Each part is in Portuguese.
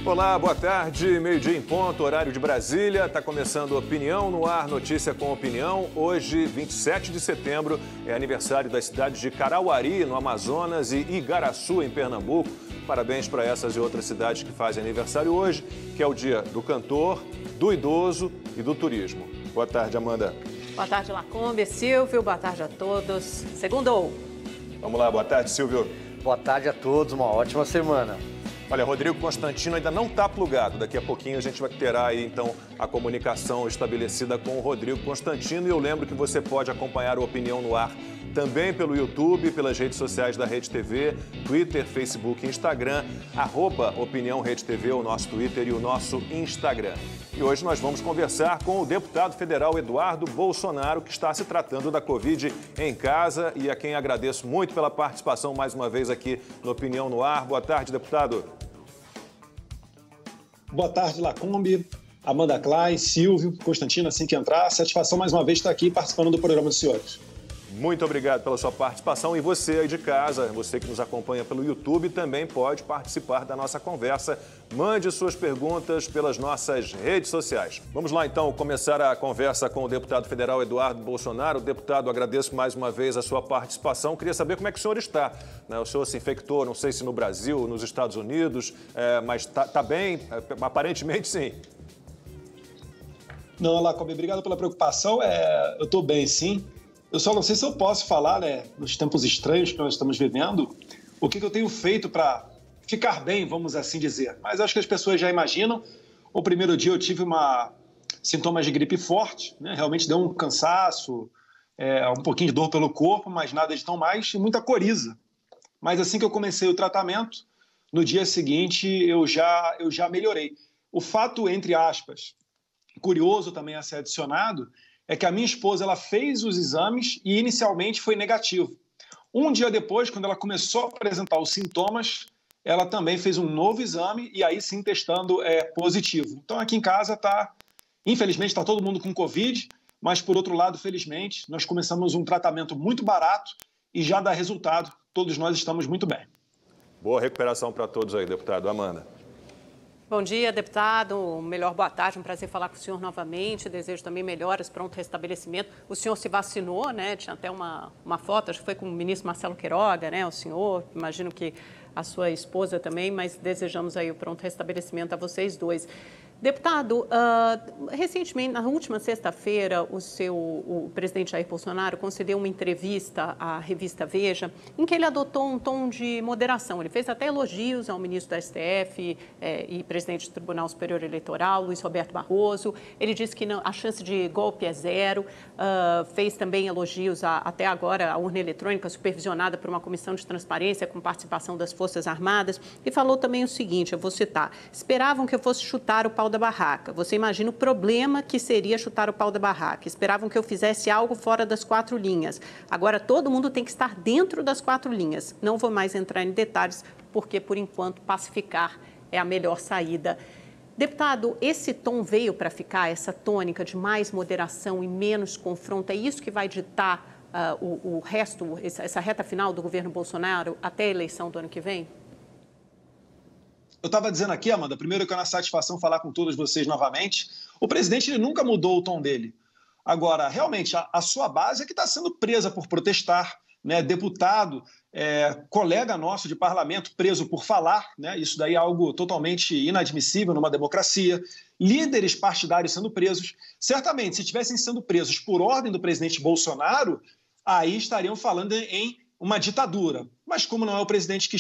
Olá, boa tarde, meio-dia em ponto, horário de Brasília. Está começando Opinião no Ar, notícia com opinião. Hoje, 27 de setembro, é aniversário das cidades de Carauari, no Amazonas, e Igaraçu, em Pernambuco. Parabéns para essas e outras cidades que fazem aniversário hoje, que é o dia do cantor, do idoso e do turismo. Boa tarde, Amanda. Boa tarde, Lacombe, Silvio, boa tarde a todos. Segundou. Vamos lá, boa tarde, Silvio. Boa tarde a todos, uma ótima semana. Olha, Rodrigo Constantino ainda não está plugado. Daqui a pouquinho a gente vai ter aí, então, a comunicação estabelecida com o Rodrigo Constantino. E eu lembro que você pode acompanhar o Opinião no Ar também pelo YouTube, pelas redes sociais da Rede TV, Twitter, Facebook e Instagram, @Opinião Rede TV, o nosso Twitter e o nosso Instagram. E hoje nós vamos conversar com o deputado federal Eduardo Bolsonaro, que está se tratando da Covid em casa e a quem agradeço muito pela participação mais uma vez aqui no Opinião no Ar. Boa tarde, deputado. Boa tarde, Lacombe, Amanda Klein, Silvio, Constantino, assim que entrar. Satisfação mais uma vez estar aqui participando do programa dos senhores. Muito obrigado pela sua participação e você aí de casa, você que nos acompanha pelo YouTube, também pode participar da nossa conversa. Mande suas perguntas pelas nossas redes sociais. Vamos lá então começar a conversa com o deputado federal Eduardo Bolsonaro. Deputado, agradeço mais uma vez a sua participação. Queria saber como é que o senhor está. O senhor se infectou, não sei se no Brasil, nos Estados Unidos, mas está bem? Aparentemente sim. Não, Lacombe, obrigado pela preocupação. Eu estou bem, sim. Eu só não sei se eu posso falar, nos tempos estranhos que nós estamos vivendo, o que eu tenho feito para ficar bem, vamos assim dizer. Mas acho que as pessoas já imaginam. O primeiro dia eu tive sintomas de gripe forte, né? Realmente deu um cansaço, um pouquinho de dor pelo corpo, mas nada de tão mais, e muita coriza. Mas assim que eu comecei o tratamento, no dia seguinte eu já melhorei. O fato, entre aspas, curioso também a ser adicionado, é que a minha esposa ela fez os exames e inicialmente foi negativo. Um dia depois, quando ela começou a apresentar os sintomas, ela também fez um novo exame e aí sim testando positivo. Então aqui em casa infelizmente está todo mundo com Covid, mas por outro lado, felizmente, nós começamos um tratamento muito barato e já dá resultado. Todos nós estamos muito bem. Boa recuperação para todos aí, deputado. Amanda. Bom dia, deputado. Boa tarde. Um prazer falar com o senhor novamente. Desejo também melhoras, pronto restabelecimento. O senhor se vacinou, né? Tinha até uma foto, acho que foi com o ministro Marcelo Queiroga, né? O senhor, imagino que a sua esposa também, mas desejamos aí o pronto restabelecimento a vocês dois. Deputado, recentemente, na última sexta-feira, o presidente Jair Bolsonaro concedeu uma entrevista à revista Veja, em que ele adotou um tom de moderação. Ele fez até elogios ao ministro da STF e presidente do Tribunal Superior Eleitoral, Luiz Roberto Barroso. Ele disse que a chance de golpe é zero. Fez também elogios até agora à urna eletrônica supervisionada por uma comissão de transparência com participação das Forças Armadas. E falou também o seguinte, eu vou citar: esperavam que eu fosse chutar o pau da barraca. Você imagina o problema que seria chutar o pau da barraca. Esperavam que eu fizesse algo fora das 4 linhas. Agora todo mundo tem que estar dentro das 4 linhas. Não vou mais entrar em detalhes, porque por enquanto pacificar é a melhor saída. Deputado, esse tom veio para ficar, essa tônica de mais moderação e menos confronto, é isso que vai ditar o resto, essa reta final do governo Bolsonaro até a eleição do ano que vem? Eu estava dizendo aqui, Amanda, primeiro que é uma satisfação falar com todos vocês novamente. O presidente ele nunca mudou o tom dele. Agora, realmente, a sua base é que está sendo presa por protestar, né? Deputado, colega nosso de parlamento preso por falar, né? Isso daí é algo totalmente inadmissível numa democracia. Líderes partidários sendo presos. Certamente, se estivessem sendo presos por ordem do presidente Bolsonaro, aí estariam falando em uma ditadura. Mas como não é o presidente que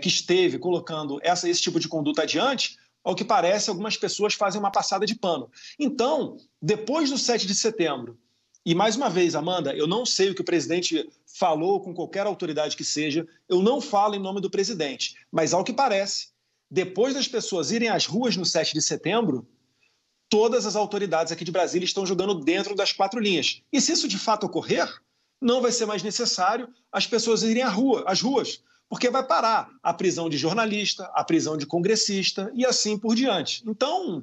esteve colocando esse tipo de conduta adiante, ao que parece, algumas pessoas fazem uma passada de pano. Então, depois do 7 de setembro, e mais uma vez, Amanda, eu não sei o que o presidente falou com qualquer autoridade que seja, eu não falo em nome do presidente, mas ao que parece, depois das pessoas irem às ruas no 7 de setembro, todas as autoridades aqui de Brasília estão jogando dentro das 4 linhas. E se isso de fato ocorrer, não vai ser mais necessário as pessoas irem às ruas, porque vai parar a prisão de jornalista, a prisão de congressista e assim por diante. Então,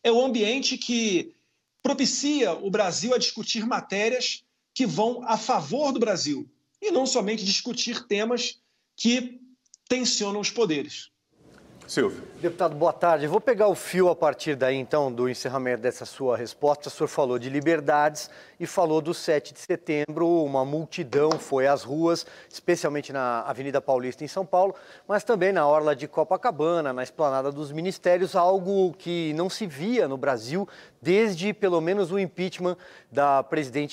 é o ambiente que propicia o Brasil a discutir matérias que vão a favor do Brasil e não somente discutir temas que tensionam os poderes. Silvio. Deputado, boa tarde. Eu vou pegar o fio a partir daí, então, do encerramento dessa sua resposta. O senhor falou de liberdades e falou do 7 de setembro. Uma multidão foi às ruas, especialmente na Avenida Paulista, em São Paulo, mas também na orla de Copacabana, na esplanada dos ministérios, algo que não se via no Brasil desde, pelo menos, o impeachment da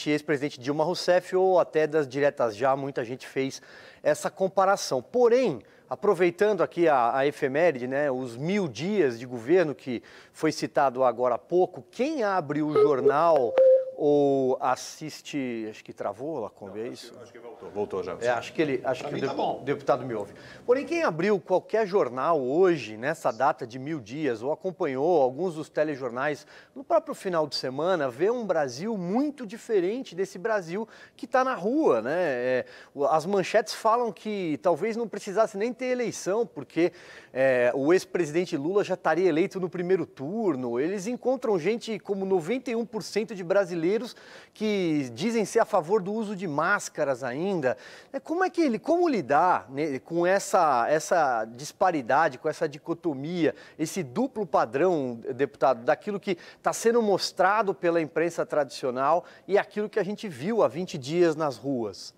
ex-presidente Dilma Rousseff ou até das diretas já. Muita gente fez essa comparação. Porém, aproveitando aqui a efeméride, né, os 1000 dias de governo que foi citado agora há pouco, quem abre o jornal ou assiste, acho que travou, Lacombe, é isso? Acho que voltou já. Acho que o deputado me ouve. Porém, quem abriu qualquer jornal hoje, nessa data de 1000 dias, ou acompanhou alguns dos telejornais no próprio final de semana, vê um Brasil muito diferente desse Brasil que está na rua, né? As manchetes falam que talvez não precisasse nem ter eleição, porque o ex-presidente Lula já estaria eleito no primeiro turno. Eles encontram gente como 91% de brasileiros que dizem ser a favor do uso de máscaras ainda. Como lidar, né, com essa disparidade, com essa dicotomia, esse duplo padrão, deputado, daquilo que está sendo mostrado pela imprensa tradicional e aquilo que a gente viu há 20 dias nas ruas?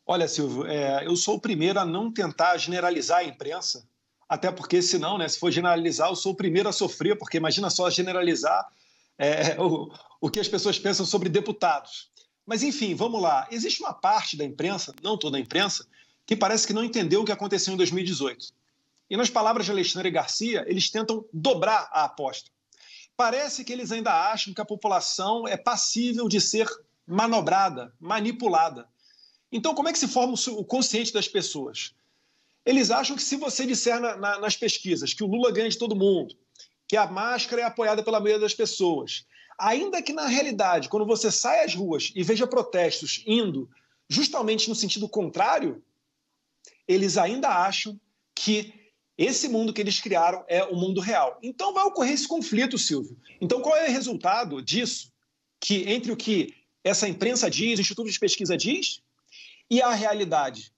Olha, Silvio, eu sou o primeiro a não tentar generalizar a imprensa, até porque senão, né, se for generalizar, eu sou o primeiro a sofrer, porque imagina só generalizar o que as pessoas pensam sobre deputados. Mas, enfim, vamos lá. Existe uma parte da imprensa, não toda a imprensa, que parece que não entendeu o que aconteceu em 2018. E, nas palavras de Alexandre Garcia, eles tentam dobrar a aposta. Parece que eles ainda acham que a população é passível de ser manobrada, manipulada. Então, como é que se forma o consciente das pessoas? Eles acham que se você disser nas pesquisas que o Lula ganha de todo mundo, que a máscara é apoiada pela maioria das pessoas, ainda que na realidade, quando você sai às ruas e veja protestos indo justamente no sentido contrário, eles ainda acham que esse mundo que eles criaram é o mundo real. Então vai ocorrer esse conflito, Silvio. Então qual é o resultado disso? Que entre o que essa imprensa diz, o Instituto de Pesquisa diz, e a realidade?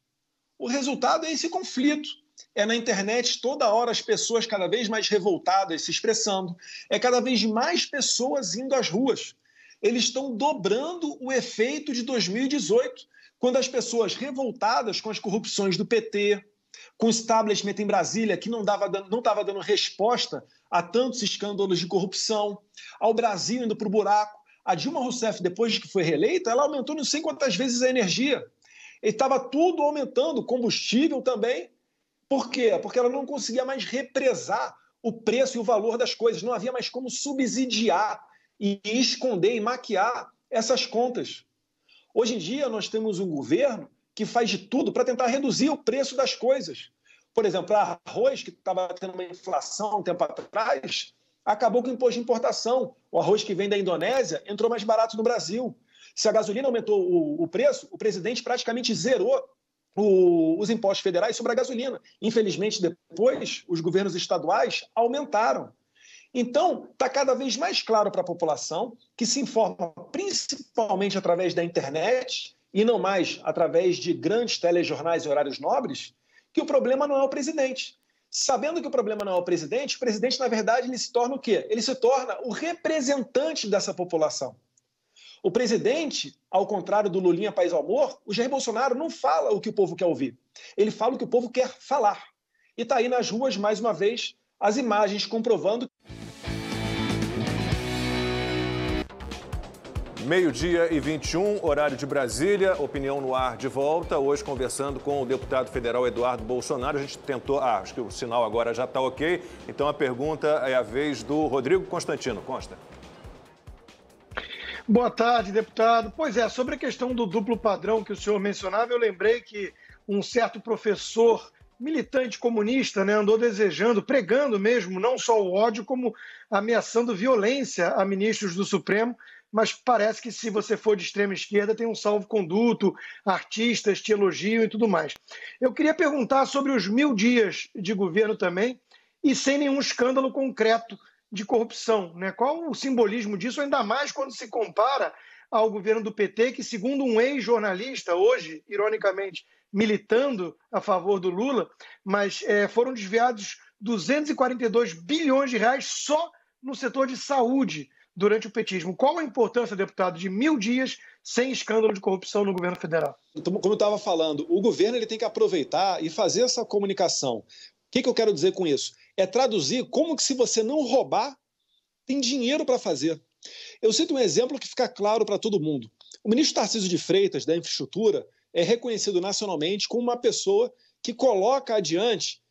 O resultado é esse conflito. É na internet toda hora as pessoas cada vez mais revoltadas se expressando. É cada vez mais pessoas indo às ruas. Eles estão dobrando o efeito de 2018, quando as pessoas revoltadas com as corrupções do PT, com o establishment em Brasília, que não estava dando resposta a tantos escândalos de corrupção, ao Brasil indo para o buraco. A Dilma Rousseff, depois de que foi reeleita, ela aumentou não sei quantas vezes a energia. E estava tudo aumentando, combustível também. Por quê? Porque ela não conseguia mais represar o preço e o valor das coisas. Não havia mais como subsidiar e esconder e maquiar essas contas. Hoje em dia, nós temos um governo que faz de tudo para tentar reduzir o preço das coisas. Por exemplo, arroz, que estava tendo uma inflação um tempo atrás, acabou com o imposto de importação. O arroz que vem da Indonésia entrou mais barato no Brasil. Se a gasolina aumentou o preço, o presidente praticamente zerou os impostos federais sobre a gasolina. Infelizmente, depois, os governos estaduais aumentaram. Então, está cada vez mais claro para a população, que se informa principalmente através da internet e não mais através de grandes telejornais e horários nobres, que o problema não é o presidente. Sabendo que o problema não é o presidente, na verdade, ele se torna o quê? Ele se torna o representante dessa população. O presidente, ao contrário do Lulinha Paz ao Amor, o Jair Bolsonaro não fala o que o povo quer ouvir. Ele fala o que o povo quer falar. E está aí nas ruas, mais uma vez, as imagens comprovando. 12h21, horário de Brasília, Opinião no Ar de volta. Hoje conversando com o deputado federal Eduardo Bolsonaro. A gente tentou, acho que o sinal agora já está ok. Então a pergunta é a vez do Rodrigo Constantino. Consta. Boa tarde, deputado. Pois é, sobre a questão do duplo padrão que o senhor mencionava, eu lembrei que um certo professor militante comunista, né, andou desejando, pregando mesmo, não só o ódio, como ameaçando violência a ministros do Supremo, mas parece que se você for de extrema esquerda tem um salvo-conduto, artistas te elogiam e tudo mais. Eu queria perguntar sobre os 1000 dias de governo também, e sem nenhum escândalo concreto de corrupção, né? Qual o simbolismo disso, ainda mais quando se compara ao governo do PT, que, segundo um ex-jornalista, hoje, ironicamente, militando a favor do Lula, mas foram desviados 242 bilhões de reais só no setor de saúde durante o petismo. Qual a importância, deputado, de 1000 dias sem escândalo de corrupção no governo federal? Como eu estava falando, o governo ele tem que aproveitar e fazer essa comunicação. O que eu quero dizer com isso? É traduzir como que se você não roubar, tem dinheiro para fazer. Eu cito um exemplo que fica claro para todo mundo. O ministro Tarcísio de Freitas, da Infraestrutura, é reconhecido nacionalmente como uma pessoa que coloca adiante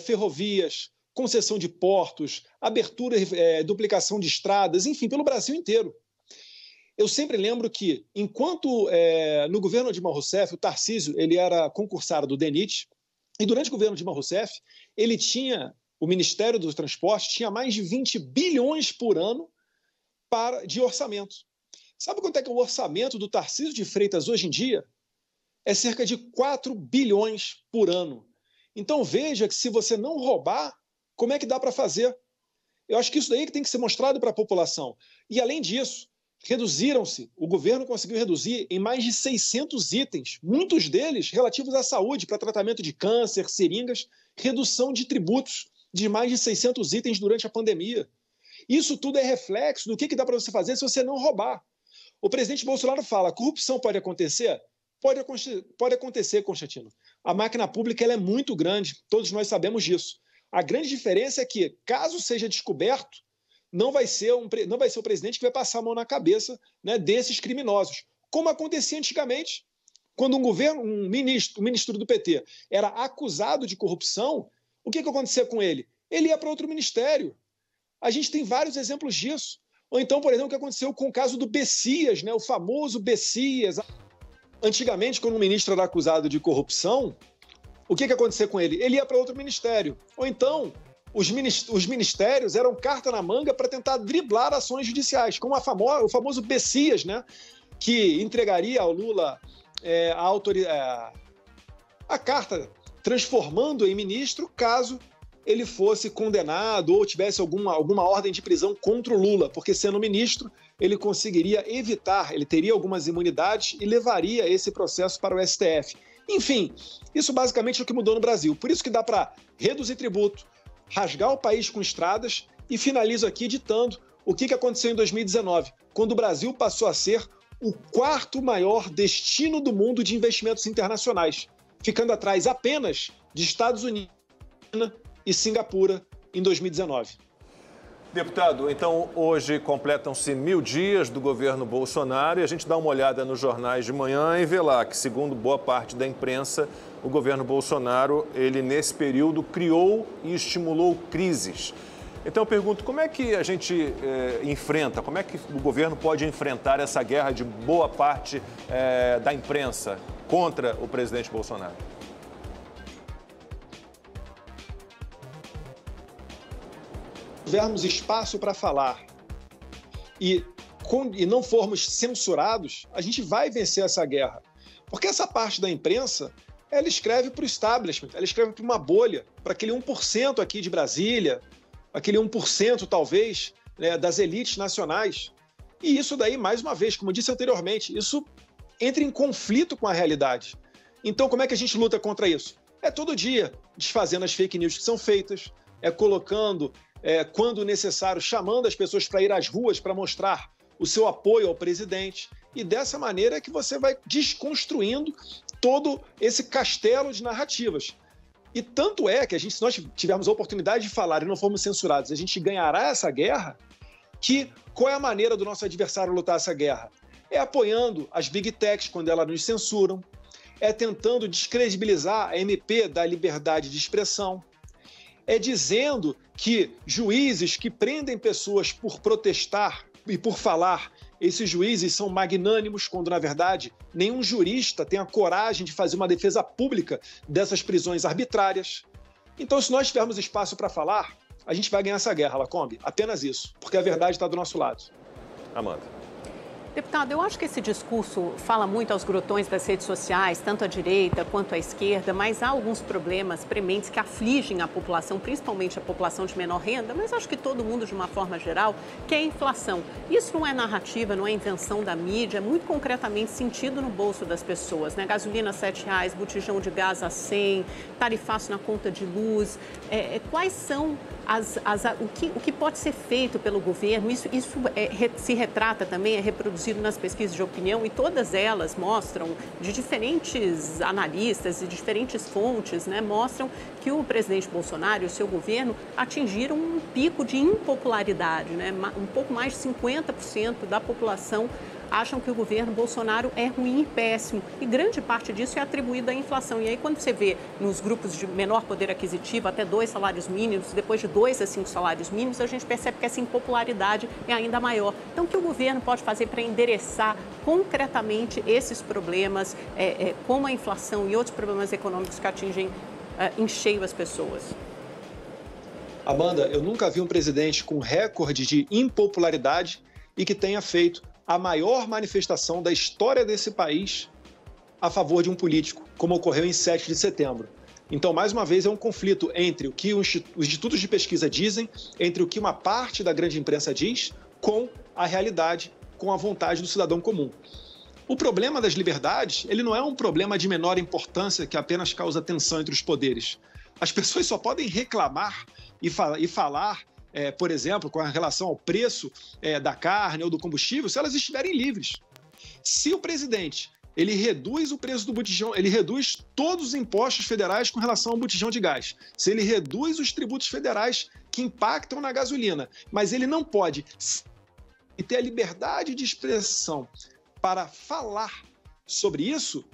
ferrovias, concessão de portos, abertura e duplicação de estradas, enfim, pelo Brasil inteiro. Eu sempre lembro que, enquanto no governo de Dilma Rousseff, o Tarcísio ele era concursário do DENIT, e durante o governo de Dilma Rousseff, ele tinha, o Ministério do Transporte tinha mais de 20 bilhões por ano de orçamento. Sabe quanto é que é o orçamento do Tarcísio de Freitas hoje em dia? É cerca de 4 bilhões por ano. Então veja que se você não roubar, como é que dá para fazer? Eu acho que isso daí que tem que ser mostrado para a população. E além disso, o governo conseguiu reduzir em mais de 600 itens, muitos deles relativos à saúde, para tratamento de câncer, seringas, redução de tributos de mais de 600 itens durante a pandemia. Isso tudo é reflexo do que dá para você fazer se você não roubar. O presidente Bolsonaro fala, corrupção pode acontecer? Pode acontecer, Constantino. A máquina pública ela é muito grande, todos nós sabemos disso. A grande diferença é que, caso seja descoberto, não vai ser o presidente que vai passar a mão na cabeça, né, desses criminosos. Como acontecia antigamente, quando um ministro do PT era acusado de corrupção, o que acontecia com ele? Ele ia para outro ministério. A gente tem vários exemplos disso. Ou então, por exemplo, o que aconteceu com o caso do Bessias, né, o famoso Bessias. Antigamente, quando um ministro era acusado de corrupção, o que acontecia com ele? Ele ia para outro ministério. Ou então, os ministérios eram carta na manga para tentar driblar ações judiciais, como o famoso Bessias, né, que entregaria ao Lula a carta transformando em ministro caso ele fosse condenado ou tivesse alguma ordem de prisão contra o Lula, porque sendo ministro ele conseguiria evitar, ele teria algumas imunidades e levaria esse processo para o STF. Enfim, isso basicamente é o que mudou no Brasil. Por isso que dá para reduzir tributo, rasgar o país com estradas e finalizo aqui ditando o que aconteceu em 2019, quando o Brasil passou a ser o 4º maior destino do mundo de investimentos internacionais, ficando atrás apenas de Estados Unidos e Singapura em 2019. Deputado, então hoje completam-se 1000 dias do governo Bolsonaro e a gente dá uma olhada nos jornais de manhã e vê lá que, segundo boa parte da imprensa, o governo Bolsonaro, ele nesse período criou e estimulou crises. Então eu pergunto, como é que a gente enfrenta, como é que o governo pode enfrentar essa guerra de boa parte da imprensa contra o presidente Bolsonaro? Tivermos espaço para falar e não formos censurados, a gente vai vencer essa guerra. Porque essa parte da imprensa, ela escreve para o establishment, ela escreve para uma bolha, para aquele 1% aqui de Brasília, aquele 1% talvez, né, das elites nacionais. E isso daí, mais uma vez, como eu disse anteriormente, isso entra em conflito com a realidade. Então, como é que a gente luta contra isso? É todo dia desfazendo as fake news que são feitas, colocando, quando necessário, chamando as pessoas para ir às ruas para mostrar o seu apoio ao presidente. E dessa maneira é que você vai desconstruindo todo esse castelo de narrativas. E tanto é que se nós tivermos a oportunidade de falar e não formos censurados, a gente ganhará essa guerra, que qual é a maneira do nosso adversário lutar essa guerra? É apoiando as big techs quando elas nos censuram, é tentando descredibilizar a MP da liberdade de expressão, é dizendo que juízes que prendem pessoas por protestar e por falar, esses juízes são magnânimos, quando, na verdade, nenhum jurista tem a coragem de fazer uma defesa pública dessas prisões arbitrárias. Então, se nós tivermos espaço para falar, a gente vai ganhar essa guerra, Lacombe. Apenas isso, porque a verdade está do nosso lado. Amanda. Deputado, eu acho que esse discurso fala muito aos grotões das redes sociais, tanto à direita quanto à esquerda, mas há alguns problemas prementes que afligem a população, principalmente a população de menor renda, mas acho que todo mundo, de uma forma geral, que é a inflação. Isso não é narrativa, não é invenção da mídia, é muito concretamente sentido no bolso das pessoas, né? Gasolina R$ 7,00, botijão de gás a 100, tarifaço na conta de luz. Quais são o que pode ser feito pelo governo? Isso se retrata também, é reproduzido nas pesquisas de opinião, e todas elas mostram, de diferentes analistas e diferentes fontes, né, mostram que o presidente Bolsonaro e o seu governo atingiram um pico de impopularidade, né? Um pouco mais de 50% da população acham que o governo Bolsonaro é ruim e péssimo, e grande parte disso é atribuído à inflação. E aí, quando você vê nos grupos de menor poder aquisitivo, até 2 salários mínimos, depois de 2 a 5 salários mínimos, a gente percebe que essa impopularidade é ainda maior. Então, o que o governo pode fazer para endereçar concretamente esses problemas, como a inflação e outros problemas econômicos que atingem em cheio as pessoas? Amanda, eu nunca vi um presidente com recorde de impopularidade e que tenha feito a maior manifestação da história desse país a favor de um político, como ocorreu em 7 de setembro. Então, mais uma vez, é um conflito entre o que os institutos de pesquisa dizem, entre o que uma parte da grande imprensa diz, com a realidade, com a vontade do cidadão comum. O problema das liberdades, ele não é um problema de menor importância que apenas causa tensão entre os poderes. As pessoas só podem reclamar e falar, por exemplo, com relação ao preço da carne ou do combustível, se elas estiverem livres. Se o presidente ele reduz o preço do botijão, ele reduz todos os impostos federais com relação ao botijão de gás, se ele reduz os tributos federais que impactam na gasolina, mas ele não pode ter a liberdade de expressão para falar sobre isso,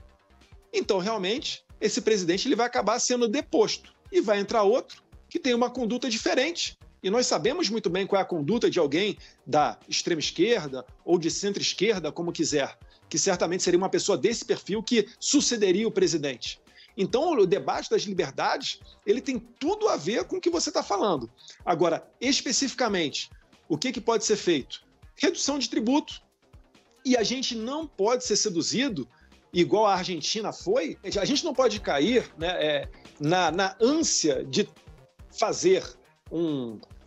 então realmente esse presidente ele vai acabar sendo deposto e vai entrar outro que tem uma conduta diferente. E nós sabemos muito bem qual é a conduta de alguém da extrema esquerda ou de centro-esquerda, como quiser, que certamente seria uma pessoa desse perfil que sucederia o presidente. Então, o debate das liberdades, ele tem tudo a ver com o que você está falando. Agora, especificamente, o que pode ser feito? Redução de tributo. E a gente não pode ser seduzido, igual a Argentina foi, a gente não pode cair, né, na ânsia de fazer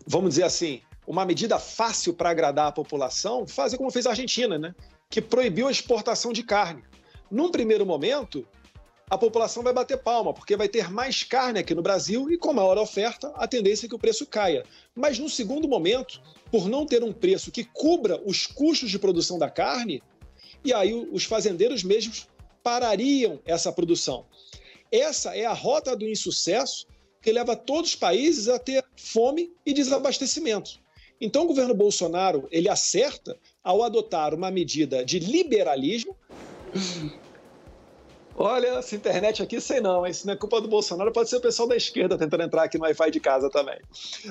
vamos dizer assim, uma medida fácil para agradar a população, fazer como fez a Argentina, né? Que proibiu a exportação de carne. Num primeiro momento, a população vai bater palma, porque vai ter mais carne aqui no Brasil e com maior oferta, a tendência é que o preço caia. Mas no segundo momento, por não ter um preço que cubra os custos de produção da carne, e aí os fazendeiros mesmos parariam essa produção. Essa é a rota do insucesso que leva todos os países a ter fome e desabastecimento. Então, o governo Bolsonaro ele acerta ao adotar uma medida de liberalismo. Olha, essa internet aqui, sei não, isso não é culpa do Bolsonaro, pode ser o pessoal da esquerda tentando entrar aqui no Wi-Fi de casa também.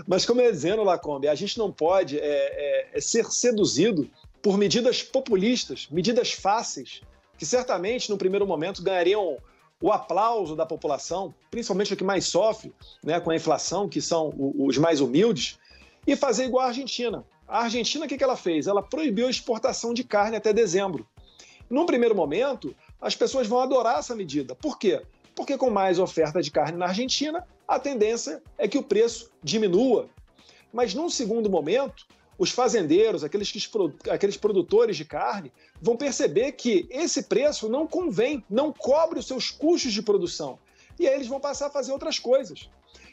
Mas como eu ia dizendo, Lacombe, a gente não pode ser seduzido por medidas populistas, medidas fáceis, que certamente, no primeiro momento, ganhariam o aplauso da população, principalmente o que mais sofre, né, com a inflação, que são os mais humildes, e fazer igual a Argentina. A Argentina, o que ela fez? Ela proibiu a exportação de carne até dezembro. Num primeiro momento, as pessoas vão adorar essa medida. Por quê? Porque com mais oferta de carne na Argentina, a tendência é que o preço diminua. Mas num segundo momento, os fazendeiros, aqueles produtores de carne, vão perceber que esse preço não convém, não cobre os seus custos de produção. E aí eles vão passar a fazer outras coisas.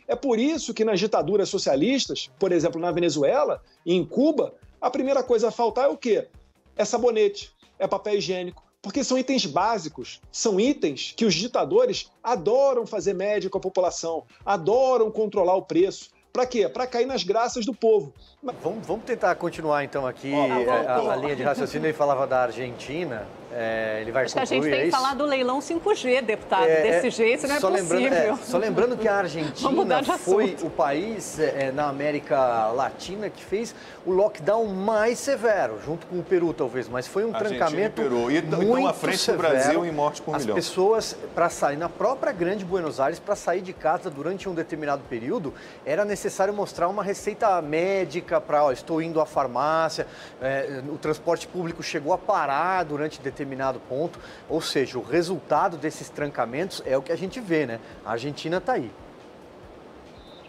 É por isso que nas ditaduras socialistas, por exemplo, na Venezuela e em Cuba, a primeira coisa a faltar é o quê? É sabonete, é papel higiênico, porque são itens básicos, são itens que os ditadores adoram fazer média com a população, adoram controlar o preço. Para quê? Para cair nas graças do povo. Vamos tentar continuar, então, aqui a linha de raciocínio. Ele falava da Argentina. Ele vai Acho que a gente tem que falar do leilão 5G, deputado. Desse jeito não é possível. Só lembrando que a Argentina foi o país na América Latina que fez o lockdown mais severo, junto com o Peru talvez, mas foi um trancamento muito à frente severo. Do Brasil em morte por milhão. As pessoas, para sair na própria Grande Buenos Aires, para sair de casa durante um determinado período, era necessário mostrar uma receita médica para, estou indo à farmácia, o transporte público chegou a parar durante determinado ponto, ou seja, o resultado desses trancamentos é o que a gente vê, né? A Argentina está aí.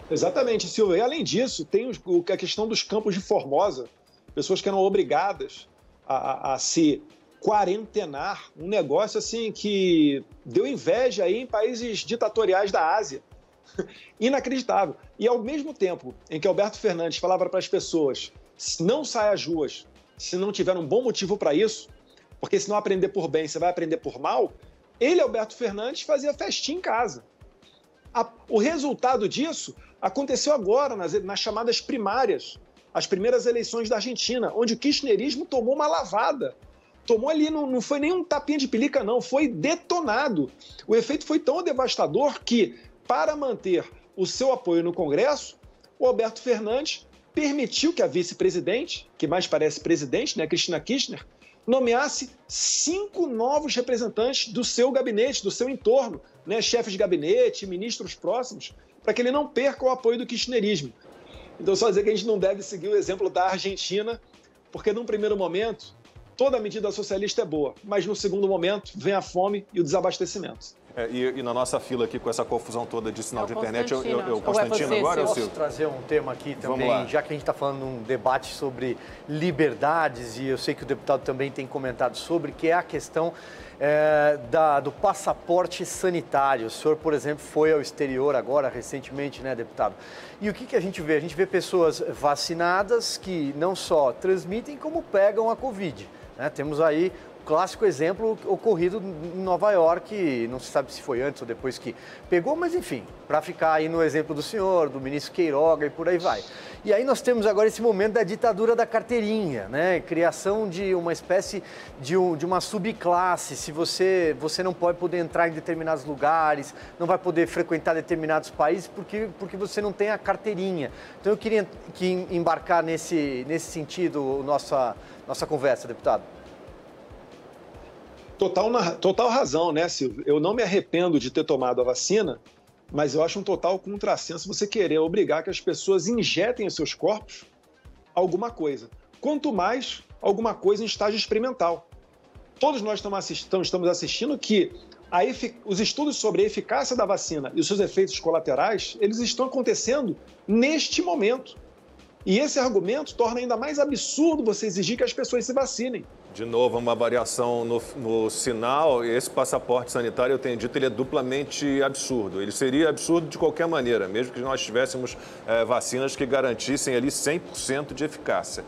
Exatamente, Silvio. E além disso, tem a questão dos campos de Formosa, pessoas que eram obrigadas a se quarentenar, um negócio assim que deu inveja aí em países ditatoriais da Ásia. Inacreditável. E ao mesmo tempo em que Alberto Fernandes falava para as pessoas, não saia às ruas se não tiver um bom motivo para isso, porque se não aprender por bem, você vai aprender por mal, ele, Alberto Fernandes, fazia festinha em casa. O resultado disso aconteceu agora, nas chamadas primárias, as primeiras eleições da Argentina, onde o kirchnerismo tomou uma lavada. Tomou ali, não foi nem um tapinha de pelica, não, foi detonado. O efeito foi tão devastador que, para manter o seu apoio no Congresso, o Alberto Fernandes permitiu que a vice-presidente, que mais parece presidente, né, Cristina Kirchner, nomeasse 5 novos representantes do seu gabinete, do seu entorno, né, chefes de gabinete, ministros próximos, para que ele não perca o apoio do kirchnerismo. Então, só dizer que a gente não deve seguir o exemplo da Argentina, porque num primeiro momento, toda medida socialista é boa, mas no segundo momento vem a fome e o desabastecimento. E na nossa fila aqui, com essa confusão toda de sinal de internet, eu Constantino agora, Posso trazer um tema aqui também, já que a gente está falando num debate sobre liberdades, e eu sei que o deputado também tem comentado sobre, que é a questão do passaporte sanitário. O senhor, por exemplo, foi ao exterior agora, recentemente, né, deputado? E o que a gente vê? A gente vê pessoas vacinadas que não só transmitem, como pegam a Covid, né? Temos aí clássico exemplo ocorrido em Nova York, não se sabe se foi antes ou depois que pegou, mas enfim, para ficar aí no exemplo do senhor, do ministro Queiroga e por aí vai. E aí nós temos agora esse momento da ditadura da carteirinha, né? Criação de uma espécie de uma subclasse. Se você não pode poder entrar em determinados lugares, não vai poder frequentar determinados países porque você não tem a carteirinha. Então eu queria embarcar nesse sentido nossa conversa, deputado. Total razão, né, Silvio? Eu não me arrependo de ter tomado a vacina, mas eu acho um total contrassenso você querer obrigar que as pessoas injetem em seus corpos alguma coisa. Quanto mais alguma coisa em estágio experimental. Todos nós estamos assistindo que os estudos sobre a eficácia da vacina e os seus efeitos colaterais, eles estão acontecendo neste momento. E esse argumento torna ainda mais absurdo você exigir que as pessoas se vacinem. De novo, uma variação no sinal. Esse passaporte sanitário, eu tenho dito, ele é duplamente absurdo. Ele seria absurdo de qualquer maneira, mesmo que nós tivéssemos vacinas que garantissem ali 100% de eficácia.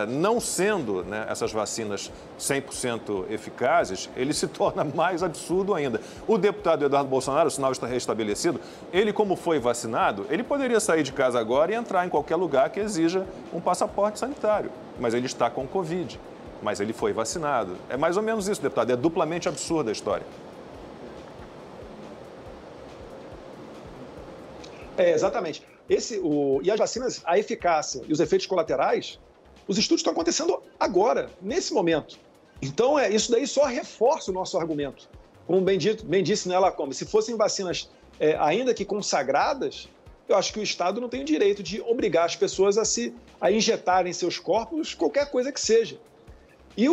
Não sendo, né, essas vacinas 100% eficazes, ele se torna mais absurdo ainda. O deputado Eduardo Bolsonaro, o sinal está restabelecido, ele, como foi vacinado, ele poderia sair de casa agora e entrar em qualquer lugar que exija um passaporte sanitário. Mas ele está com Covid. Mas ele foi vacinado. É mais ou menos isso, deputado. É duplamente absurda a história. Exatamente. E as vacinas, a eficácia e os efeitos colaterais, os estudos estão acontecendo agora, nesse momento. Então, isso daí só reforça o nosso argumento. Como bem disse Nela Combe, se fossem vacinas ainda que consagradas, eu acho que o Estado não tem o direito de obrigar as pessoas a injetarem em seus corpos qualquer coisa que seja. E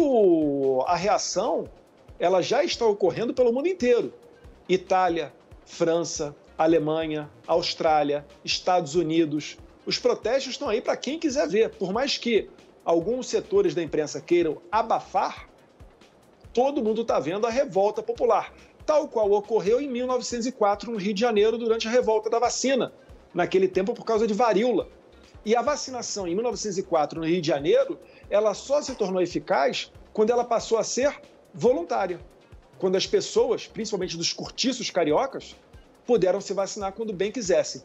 a reação, ela já está ocorrendo pelo mundo inteiro. Itália, França, Alemanha, Austrália, Estados Unidos. Os protestos estão aí para quem quiser ver. Por mais que alguns setores da imprensa queiram abafar, todo mundo está vendo a revolta popular, tal qual ocorreu em 1904 no Rio de Janeiro durante a revolta da vacina, naquele tempo por causa de varíola. E a vacinação em 1904 no Rio de Janeiro, ela só se tornou eficaz quando ela passou a ser voluntária. Quando as pessoas, principalmente dos cortiços cariocas, puderam se vacinar quando bem quisessem.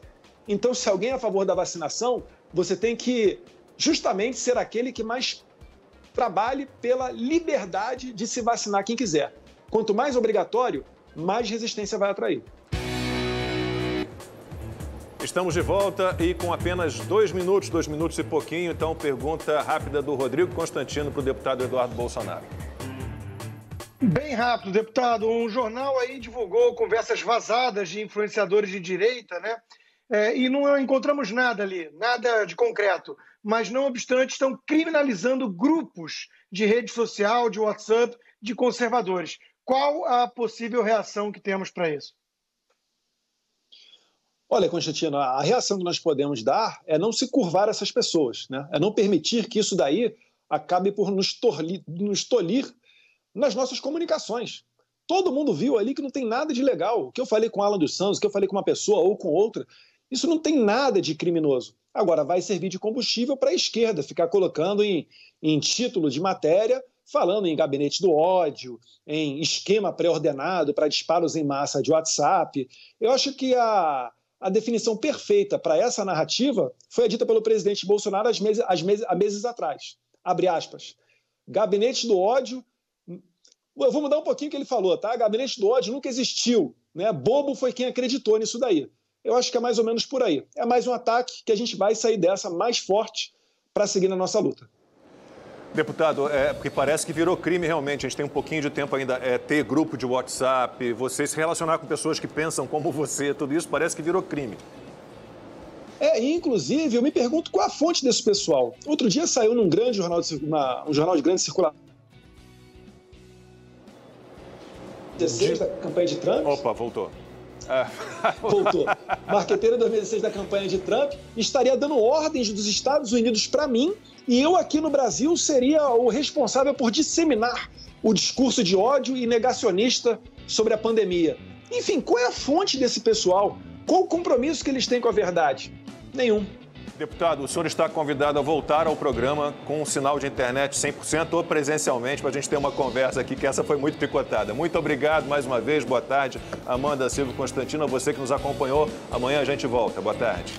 Então, se alguém é a favor da vacinação, você tem que justamente ser aquele que mais trabalhe pela liberdade de se vacinar quem quiser. Quanto mais obrigatório, mais resistência vai atrair. Estamos de volta e com apenas 2 minutos e pouquinho. Então, pergunta rápida do Rodrigo Constantino para o deputado Eduardo Bolsonaro. Bem rápido, deputado. Um jornal aí divulgou conversas vazadas de influenciadores de direita, né? E não encontramos nada ali, nada de concreto. Mas, não obstante, estão criminalizando grupos de rede social, de WhatsApp, de conservadores. Qual a possível reação que temos para isso? Olha, Constantino, a reação que nós podemos dar é não se curvar a essas pessoas, né? É não permitir que isso daí acabe por nos tolir nas nossas comunicações. Todo mundo viu ali que não tem nada de legal. O que eu falei com Alan dos Santos, o que eu falei com uma pessoa ou com outra, isso não tem nada de criminoso. Agora, vai servir de combustível para a esquerda, ficar colocando em título de matéria, falando em gabinete do ódio, em esquema pré-ordenado para disparos em massa de WhatsApp. Eu acho que a definição perfeita para essa narrativa foi dita pelo presidente Bolsonaro há meses atrás. Abre aspas. Gabinete do ódio. Eu vou mudar um pouquinho o que ele falou, tá? Gabinete do ódio nunca existiu, né? Bobo foi quem acreditou nisso daí. Eu acho que é mais ou menos por aí. É mais um ataque que a gente vai sair dessa mais forte para seguir na nossa luta. Deputado, porque parece que virou crime realmente, a gente tem um pouquinho de tempo ainda, ter grupo de WhatsApp, você se relacionar com pessoas que pensam como você, tudo isso parece que virou crime. Inclusive, eu me pergunto qual a fonte desse pessoal. Outro dia saiu num grande jornal, um jornal de grande circulação, 2016 da campanha de Trump. Opa, voltou. Voltou. Marqueteiro 2016 da campanha de Trump estaria dando ordens dos Estados Unidos para mim e eu aqui no Brasil seria o responsável por disseminar o discurso de ódio e negacionista sobre a pandemia. Enfim, qual é a fonte desse pessoal? Qual o compromisso que eles têm com a verdade? Nenhum. Deputado, o senhor está convidado a voltar ao programa com um sinal de internet 100% ou presencialmente para a gente ter uma conversa aqui, que essa foi muito picotada. Muito obrigado mais uma vez, boa tarde. Amanda Silva Constantino, a você que nos acompanhou. Amanhã a gente volta. Boa tarde.